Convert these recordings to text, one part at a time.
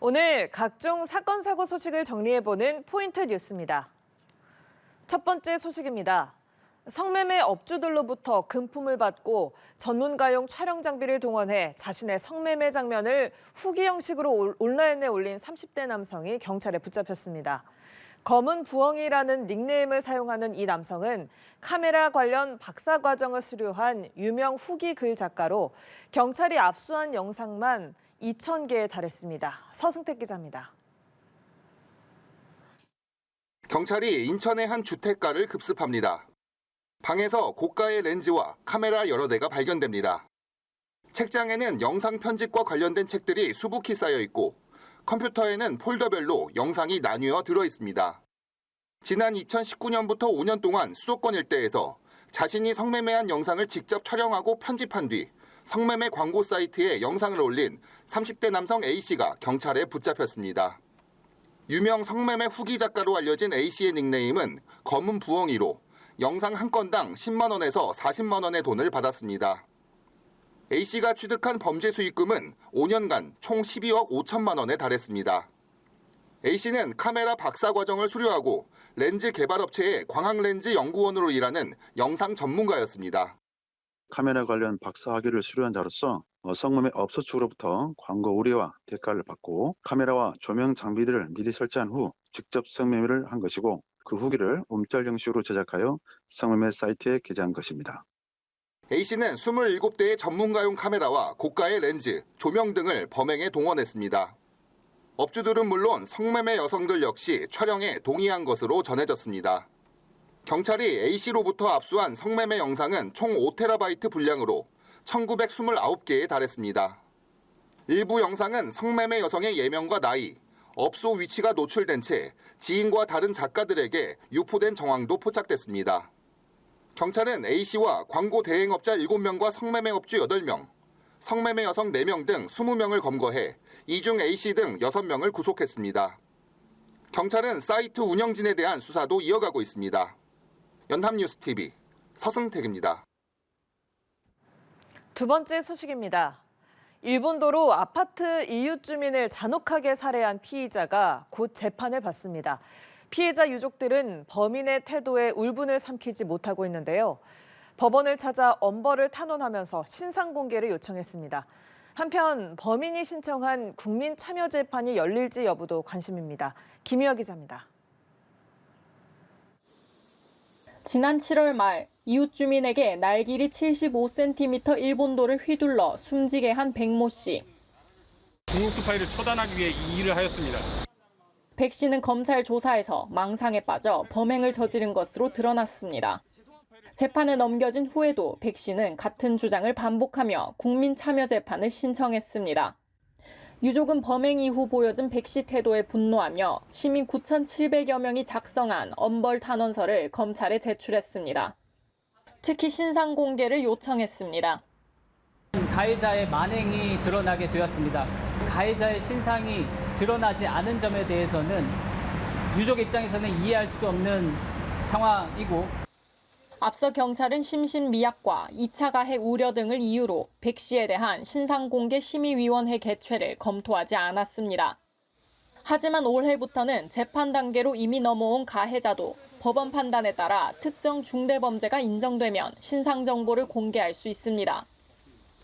오늘 각종 사건, 사고 소식을 정리해보는 포인트 뉴스입니다. 첫 번째 소식입니다. 성매매 업주들로부터 금품을 받고 전문가용 촬영 장비를 동원해 자신의 성매매 장면을 후기 형식으로 온라인에 올린 30대 남성이 경찰에 붙잡혔습니다. 검은 부엉이라는 닉네임을 사용하는 이 남성은 카메라 관련 박사 과정을 수료한 유명 후기 글 작가로 경찰이 압수한 영상만 2,000개에 달했습니다. 서승택 기자입니다. 경찰이 인천의 한 주택가를 급습합니다. 방에서 고가의 렌즈와 카메라 여러 대가 발견됩니다. 책장에는 영상 편집과 관련된 책들이 수북히 쌓여 있고 컴퓨터에는 폴더별로 영상이 나뉘어 들어 있습니다. 지난 2019년부터 5년 동안 수도권 일대에서 자신이 성매매한 영상을 직접 촬영하고 편집한 뒤 성매매 광고 사이트에 영상을 올린 30대 남성 A씨가 경찰에 붙잡혔습니다. 유명 성매매 후기 작가로 알려진 A씨의 닉네임은 검은 부엉이로 영상 한 건당 10만 원에서 40만 원의 돈을 받았습니다. A씨가 취득한 범죄 수익금은 5년간 총 12억 5천만 원에 달했습니다. A씨는 카메라 박사 과정을 수료하고 렌즈 개발업체의 광학렌즈 연구원으로 일하는 영상 전문가였습니다. 카메라 관련 박사 학위를 수료한 자로서 성매매 업소 측으로부터 광고 의뢰와 대가를 받고 카메라와 조명 장비들을 미리 설치한 후 직접 성매매를 한 것이고 그 후기를 움짤 형식으로 제작하여 성매매 사이트에 게재한 것입니다. A씨는 27대의 전문가용 카메라와 고가의 렌즈, 조명 등을 범행에 동원했습니다. 업주들은 물론 성매매 여성들 역시 촬영에 동의한 것으로 전해졌습니다. 경찰이 A씨로부터 압수한 성매매 영상은 총 5TB 분량으로 1929개에 달했습니다. 일부 영상은 성매매 여성의 예명과 나이, 업소 위치가 노출된 채 지인과 다른 작가들에게 유포된 정황도 포착됐습니다. 경찰은 A씨와 광고 대행업자 7명과 성매매 업주 8명, 성매매 여성 4명 등 20명을 검거해 이 중 A씨 등 6명을 구속했습니다. 경찰은 사이트 운영진에 대한 수사도 이어가고 있습니다. 연합뉴스TV 서승택입니다. 두 번째 소식입니다. 일본도로 아파트 이웃 주민을 잔혹하게 살해한 피의자가 곧 재판을 받습니다. 피해자 유족들은 범인의 태도에 울분을 삼키지 못하고 있는데요. 법원을 찾아 엄벌을 탄원하면서 신상 공개를 요청했습니다. 한편 범인이 신청한 국민참여재판이 열릴지 여부도 관심입니다. 김유아 기자입니다. 지난 7월 말 이웃 주민에게 날 길이 75cm 일본도를 휘둘러 숨지게 한 백모 씨. 중국 스파이를 처단하기 위해 이 일을 하였습니다. 백 씨는 검찰 조사에서 망상에 빠져 범행을 저지른 것으로 드러났습니다. 재판에 넘겨진 후에도 백 씨는 같은 주장을 반복하며 국민참여재판을 신청했습니다. 유족은 범행 이후 보여진 백 씨 태도에 분노하며 시민 9,700여 명이 작성한 엄벌 탄원서를 검찰에 제출했습니다. 특히 신상 공개를 요청했습니다. 가해자의 만행이 드러나게 되었습니다. 가해자의 신상이 드러나지 않은 점에 대해서는 유족 입장에서는 이해할 수 없는 상황이고 앞서 경찰은 심신미약과 2차 가해 우려 등을 이유로 백 씨에 대한 신상공개 심의위원회 개최를 검토하지 않았습니다. 하지만 올해부터는 재판 단계로 이미 넘어온 가해자도 법원 판단에 따라 특정 중대범죄가 인정되면 신상 정보를 공개할 수 있습니다.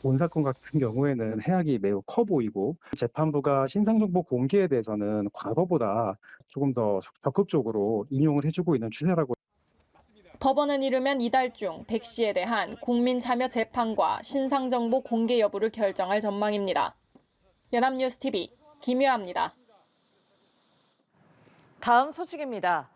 본 사건 같은 경우에는 해악이 매우 커 보이고 재판부가 신상정보 공개에 대해서는 과거보다 조금 더 적극적으로 인용을 해주고 있는 추세라고. 법원은 이르면 이달 중 백 씨에 대한 국민참여 재판과 신상정보 공개 여부를 결정할 전망입니다. 연합뉴스TV 김유아입니다. 다음 소식입니다.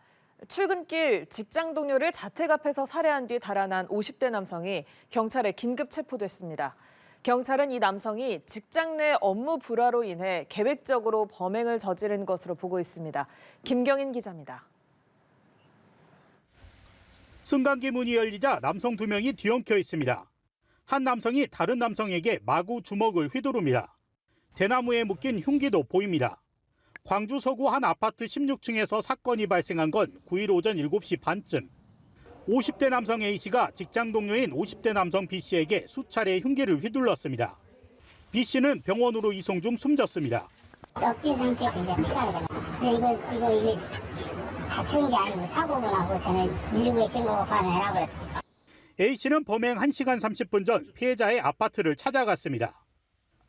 출근길 직장 동료를 자택 앞에서 살해한 뒤 달아난 50대 남성이 경찰에 긴급 체포됐습니다. 경찰은 이 남성이 직장 내 업무 불화로 인해 계획적으로 범행을 저지른 것으로 보고 있습니다. 김경인 기자입니다. 승강기 문이 열리자 남성 2명이 뒤엉켜 있습니다. 한 남성이 다른 남성에게 마구 주먹을 휘두릅니다. 대나무에 묶인 흉기도 보입니다. 광주 서구 한 아파트 16층에서 사건이 발생한 건 9일 오전 7시 반쯤. 50대 남성 A씨가 직장 동료인 50대 남성 B씨에게 수차례 흉기를 휘둘렀습니다. B씨는 병원으로 이송 중 숨졌습니다. 엎진 상태에서 이제 피가 되는 거예요. 이게 다치는 게 아니고 사고가 나고 저는 119에 신고가 반응해라 그랬어요. A씨는 범행 1시간 30분 전 피해자의 아파트를 찾아갔습니다.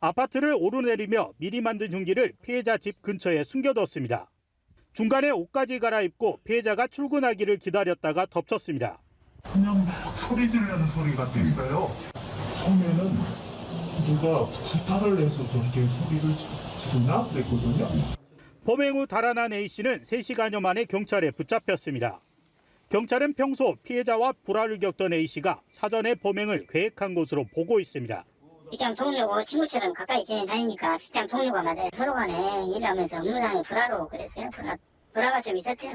아파트를 오르내리며 미리 만든 흉기를 피해자 집 근처에 숨겨뒀습니다. 중간에 옷까지 갈아입고 피해자가 출근하기를 기다렸다가 덮쳤습니다. 그냥 소리 지르는 소리가 됐어요. 처음에는 누가 부탁을 해서 저렇게 소리를 지르나 그랬거든요. 범행 후 달아난 A씨는 3시간여 만에 경찰에 붙잡혔습니다. 경찰은 평소 피해자와 불화를 겪던 A씨가 사전에 범행을 계획한 것으로 보고 있습니다. 직장 동료고 친구처럼 가까이 지낸 사이니까 직장 동료가 맞아요. 서로 간에 일하면서 업무상의 불화로 그랬어요. 불화가 좀 있었대요.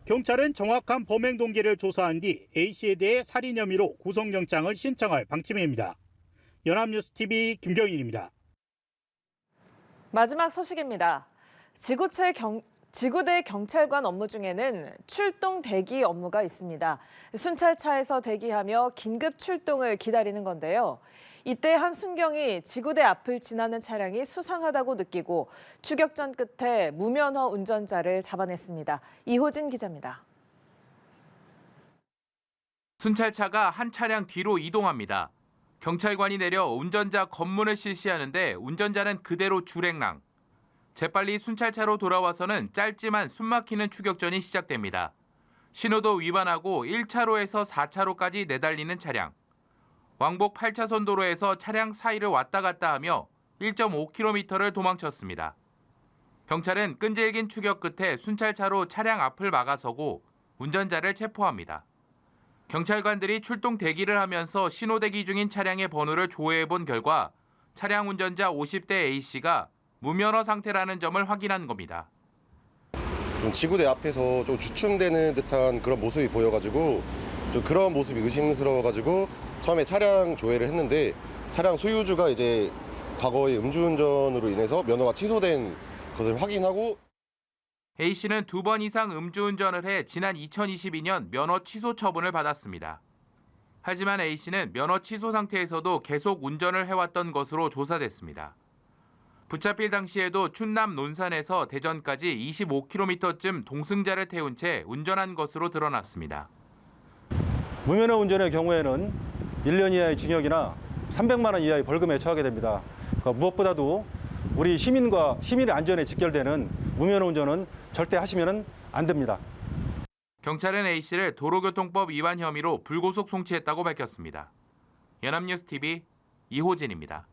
경찰은 정확한 범행 동기를 조사한 뒤 A씨에 대해 살인 혐의로 구속영장을 신청할 방침입니다. 연합뉴스TV 김경일입니다. 마지막 소식입니다. 지구대 경찰관 업무 중에는 출동 대기 업무가 있습니다. 순찰차에서 대기하며 긴급 출동을 기다리는 건데요. 이때 한 순경이 지구대 앞을 지나는 차량이 수상하다고 느끼고 추격전 끝에 무면허 운전자를 잡아냈습니다. 이호진 기자입니다. 순찰차가 한 차량 뒤로 이동합니다. 경찰관이 내려 운전자 검문을 실시하는데 운전자는 그대로 줄행랑. 재빨리 순찰차로 돌아와서는 짧지만 숨막히는 추격전이 시작됩니다. 신호도 위반하고 1차로에서 4차로까지 내달리는 차량. 왕복 8차선 도로에서 차량 사이를 왔다 갔다 하며 1.5km를 도망쳤습니다. 경찰은 끈질긴 추격 끝에 순찰차로 차량 앞을 막아서고 운전자를 체포합니다. 경찰관들이 출동 대기를 하면서 신호 대기 중인 차량의 번호를 조회해본 결과 차량 운전자 50대 A씨가 무면허 상태라는 점을 확인한 겁니다. 좀 지구대 앞에서 좀 주춤되는 듯한 그런 모습이 보여가지고 좀 그런 모습이 의심스러워가지고 처음에 차량 조회를 했는데 차량 소유주가 이제 과거의 음주운전으로 인해서 면허가 취소된 것을 확인하고 A씨는 2번 이상 음주운전을 해 지난 2022년 면허 취소 처분을 받았습니다. 하지만 A씨는 면허 취소 상태에서도 계속 운전을 해왔던 것으로 조사됐습니다. 붙잡힐 당시에도 충남 논산에서 대전까지 25km쯤 동승자를 태운 채 운전한 것으로 드러났습니다. 무면허 운전의 경우에는 1년 이하의 징역이나 300만 원 이하의 벌금에 처하게 됩니다. 무엇보다도 우리 시민의 안전에 직결되는 무면허 운전은 절대 하시면 안 됩니다. 경찰은 A씨를 도로교통법 위반 혐의로 불구속 송치했다고 밝혔습니다. 연합뉴스TV 이호진입니다.